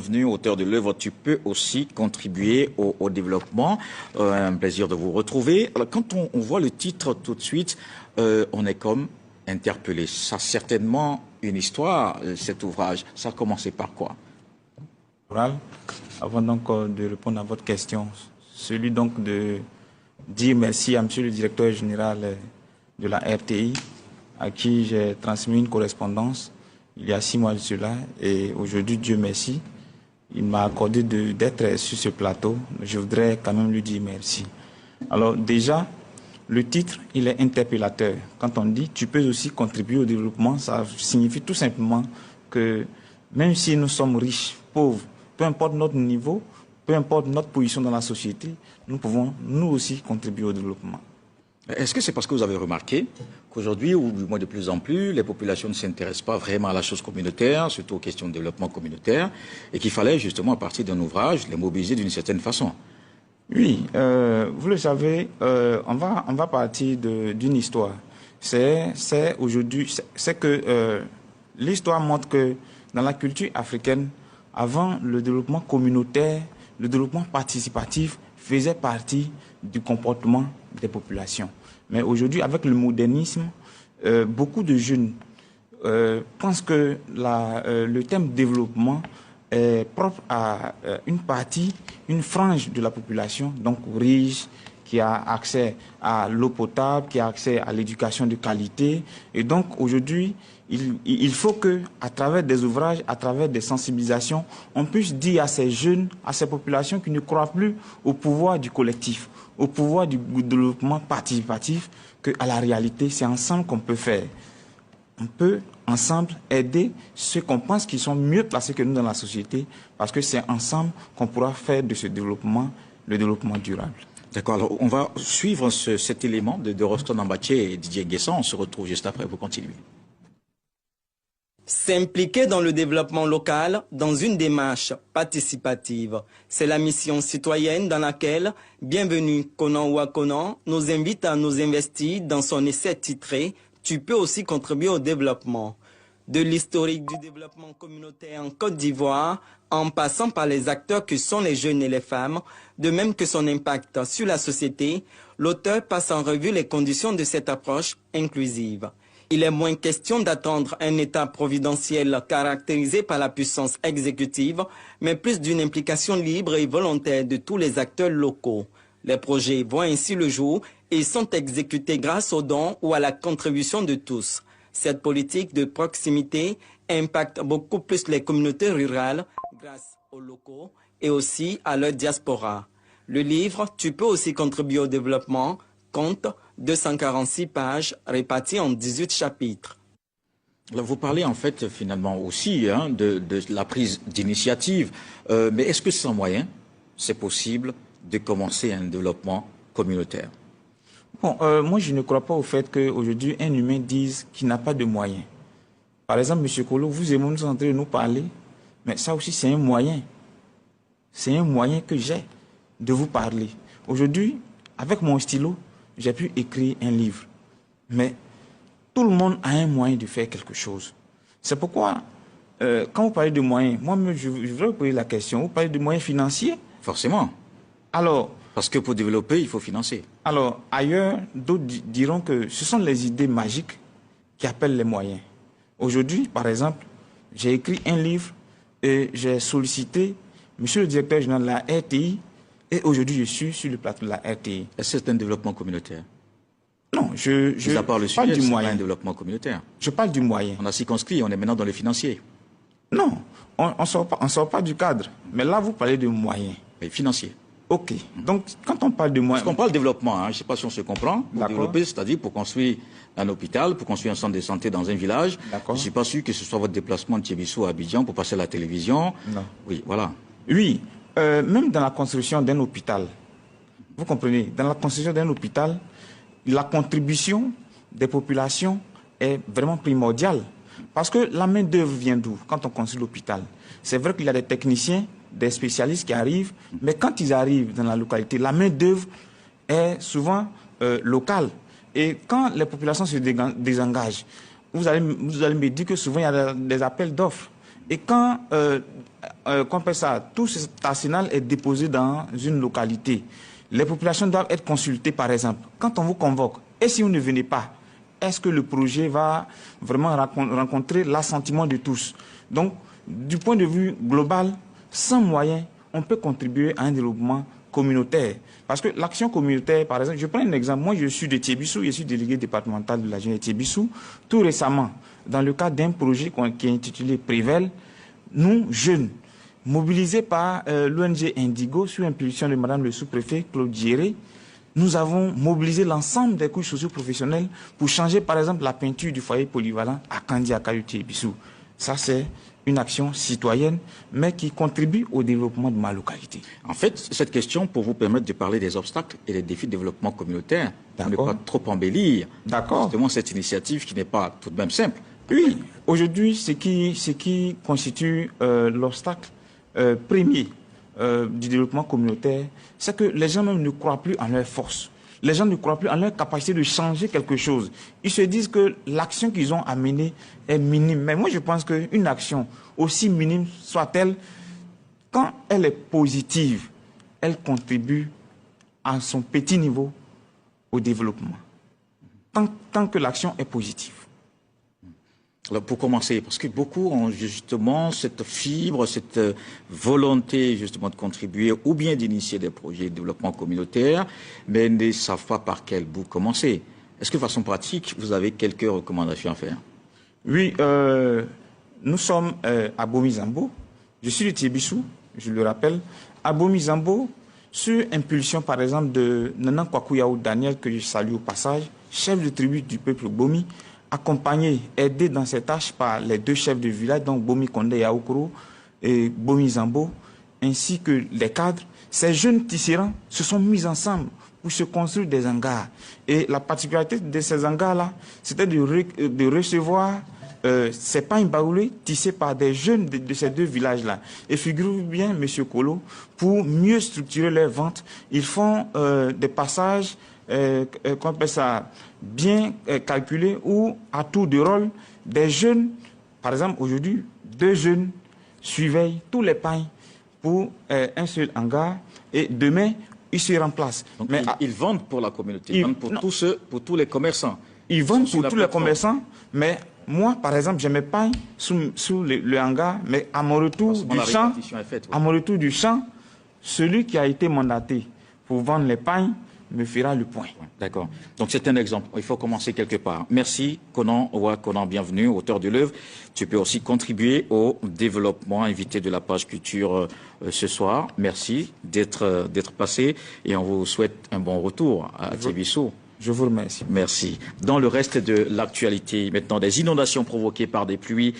bienvenue, auteur de l'œuvre Tu peux aussi contribuer au développement. Un plaisir de vous retrouver. Alors, quand on voit le titre tout de suite, on est comme interpellé. Ça a certainement une histoire, cet ouvrage. Ça a commencé par quoi? Avant donc de répondre à votre question, celui donc de dire merci à monsieur le directeur général de la RTI, à qui j'ai transmis une correspondance il y a 6 mois de cela, et aujourd'hui, Dieu merci, il m'a accordé d'être sur ce plateau. Je voudrais quand même lui dire merci. Alors déjà, le titre, il est interpellateur. Quand on dit « tu peux aussi contribuer au développement », ça signifie tout simplement que même si nous sommes riches, pauvres, peu importe notre niveau, peu importe notre position dans la société, nous pouvons nous aussi contribuer au développement. Est-ce que c'est parce que vous avez remarqué qu'aujourd'hui, ou du moins de plus en plus, les populations ne s'intéressent pas vraiment à la chose communautaire, surtout aux questions de développement communautaire, et qu'il fallait justement, à partir d'un ouvrage, les mobiliser d'une certaine façon? Oui, vous le savez, on va partir d'une histoire. C'est que l'histoire montre que dans la culture africaine, avant le développement communautaire, le développement participatif faisait partie du comportement des populations. Mais aujourd'hui, avec le modernisme, beaucoup de jeunes pensent que le thème développement est propre à une partie, une frange de la population, donc riche, qui a accès à l'eau potable, qui a accès à l'éducation de qualité. Et donc aujourd'hui, il faut que, à travers des ouvrages, à travers des sensibilisations, on puisse dire à ces jeunes, à ces populations qui ne croient plus au pouvoir du collectif, au pouvoir du développement participatif, qu'à la réalité, c'est ensemble qu'on peut faire. On peut ensemble aider ceux qu'on pense qui sont mieux placés que nous dans la société, parce que c'est ensemble qu'on pourra faire de ce développement le développement durable. D'accord, alors on va suivre cet élément de Roston Ambaché et Didier Guessan. On se retrouve juste après pour continuer. S'impliquer dans le développement local dans une démarche participative. C'est la mission citoyenne dans laquelle Bienvenue Konan Wakonan nous invite à nous investir dans son essai titré « Tu peux aussi contribuer au développement ». De l'historique du développement communautaire en Côte d'Ivoire, en passant par les acteurs que sont les jeunes et les femmes, de même que son impact sur la société, l'auteur passe en revue les conditions de cette approche inclusive. Il est moins question d'attendre un État providentiel caractérisé par la puissance exécutive, mais plus d'une implication libre et volontaire de tous les acteurs locaux. Les projets voient ainsi le jour et sont exécutés grâce aux dons ou à la contribution de tous. Cette politique de proximité impacte beaucoup plus les communautés rurales grâce aux locaux et aussi à leur diaspora. Le livre « Tu peux aussi contribuer au développement » compte 246 pages réparties en 18 chapitres. Vous parlez en fait finalement aussi de la prise d'initiative, mais est-ce que sans moyens, c'est possible de commencer un développement communautaire? Bon, moi je ne crois pas au fait qu'aujourd'hui un humain dise qu'il n'a pas de moyens. Par exemple, M. Kolo, vous et moi nous sommes en train de nous parler, mais ça aussi c'est un moyen. C'est un moyen que j'ai de vous parler. Aujourd'hui, avec mon stylo, j'ai pu écrire un livre. Mais tout le monde a un moyen de faire quelque chose. C'est pourquoi, quand vous parlez de moyens, moi je voudrais vous poser la question, vous parlez de moyens financiers? Forcément. Alors, parce que pour développer, il faut financer. Alors, ailleurs, d'autres diront que ce sont les idées magiques qui appellent les moyens. Aujourd'hui, par exemple, j'ai écrit un livre et j'ai sollicité monsieur le directeur général de la RTI et aujourd'hui, je suis sur le plateau de la RTI. Est-ce que c'est un développement communautaire? Non, je parle du moyen. Un développement communautaire. Je parle du moyen. On a circonscrit, on est maintenant dans le financier. Non, on ne sort pas du cadre. Mais là, vous parlez de moyens. Mais financier. Ok. Donc, quand on parle de moyens... Parce qu'on parle de développement, je ne sais pas si on se comprend. Pour développer, c'est-à-dire pour construire un hôpital, pour construire un centre de santé dans un village. Je ne suis pas sûr que ce soit votre déplacement de Thiébissou à Abidjan pour passer à la télévision. Non. Oui, voilà. Oui, même dans la construction d'un hôpital, vous comprenez, dans la construction d'un hôpital, la contribution des populations est vraiment primordiale. Parce que la main-d'œuvre vient d'où quand on construit l'hôpital? C'est vrai qu'il y a des techniciens, des spécialistes qui arrivent, mais quand ils arrivent dans la localité, la main-d'œuvre est souvent locale. Et quand les populations se désengagent, vous allez me dire que souvent il y a des appels d'offres. Et quand qu'on appelle ça, tout cet arsenal est déposé dans une localité. Les populations doivent être consultées, par exemple. Quand on vous convoque, et si vous ne venez pas, est-ce que le projet va vraiment rencontrer l'assentiment de tous? Donc, du point de vue global, sans moyens, on peut contribuer à un développement communautaire. Parce que l'action communautaire, par exemple, je prends un exemple. Moi, je suis de Thiébissou, je suis délégué départemental de la jeunesse de Thiébissou. Tout récemment, dans le cadre d'un projet qui est intitulé Prével, nous, jeunes, mobilisés par l'ONG Indigo, sous impulsion de Madame le sous-préfet Claude Djéré, nous avons mobilisé l'ensemble des couches socio-professionnelles pour changer, par exemple, la peinture du foyer polyvalent à Kandiaka du Thiébissou. Ça, c'est une action citoyenne, mais qui contribue au développement de ma localité. En fait, cette question pour vous permettre de parler des obstacles et des défis de développement communautaire, pour ne pas trop embellir justement cette initiative qui n'est pas tout de même simple. Oui, aujourd'hui, ce qui constitue l'obstacle premier du développement communautaire, c'est que les gens même ne croient plus en leur force. Les gens ne croient plus en leur capacité de changer quelque chose. Ils se disent que l'action qu'ils ont à mener est minime. Mais moi, je pense qu'une action, aussi minime soit-elle, quand elle est positive, elle contribue à son petit niveau au développement. Tant que l'action est positive. Alors pour commencer, parce que beaucoup ont justement cette fibre, cette volonté justement de contribuer ou bien d'initier des projets de développement communautaire, mais ne savent pas par quel bout commencer. Est-ce que de façon pratique, vous avez quelques recommandations à faire? Oui, nous sommes à Bomi-Zambo. Je suis de Thiébissou, je le rappelle. À Bomi-Zambo, sur impulsion par exemple de Nanan Kwakuyaou Daniel, que je salue au passage, chef de tribu du peuple Bomi, accompagné, aidé dans ces tâches par les deux chefs de village, donc Bomi Konde Yaoukro et Bomi Zambo, ainsi que les cadres. Ces jeunes tisserands se sont mis ensemble pour se construire des hangars. Et la particularité de ces hangars-là, c'était de recevoir ces pagnes baoulées tissées par des jeunes de ces deux villages-là. Et figurez-vous bien, M. Kolo, pour mieux structurer leurs ventes, ils font des passages qu'on appelle ça bien calculé où à tour de rôle des jeunes, par exemple aujourd'hui, 2 jeunes surveillent tous les pains pour un seul hangar et demain ils se remplacent. Donc mais ils vendent pour la communauté, ils vendent pour tous les commerçants. Ils vendent pour tous les commerçants, mais moi par exemple j'ai mes pains sous le hangar, mais à mon retour du champ, celui qui a été mandaté pour vendre les pains me fera le point. D'accord. Donc c'est un exemple. Il faut commencer quelque part. Merci, Konan Owa Konan, bienvenue, auteur de l'œuvre. Tu peux aussi contribuer au développement, invité de la page culture ce soir. Merci d'être passé et on vous souhaite un bon retour à Thiébissou. Je vous remercie. Merci. Dans le reste de l'actualité, maintenant, des inondations provoquées par des pluies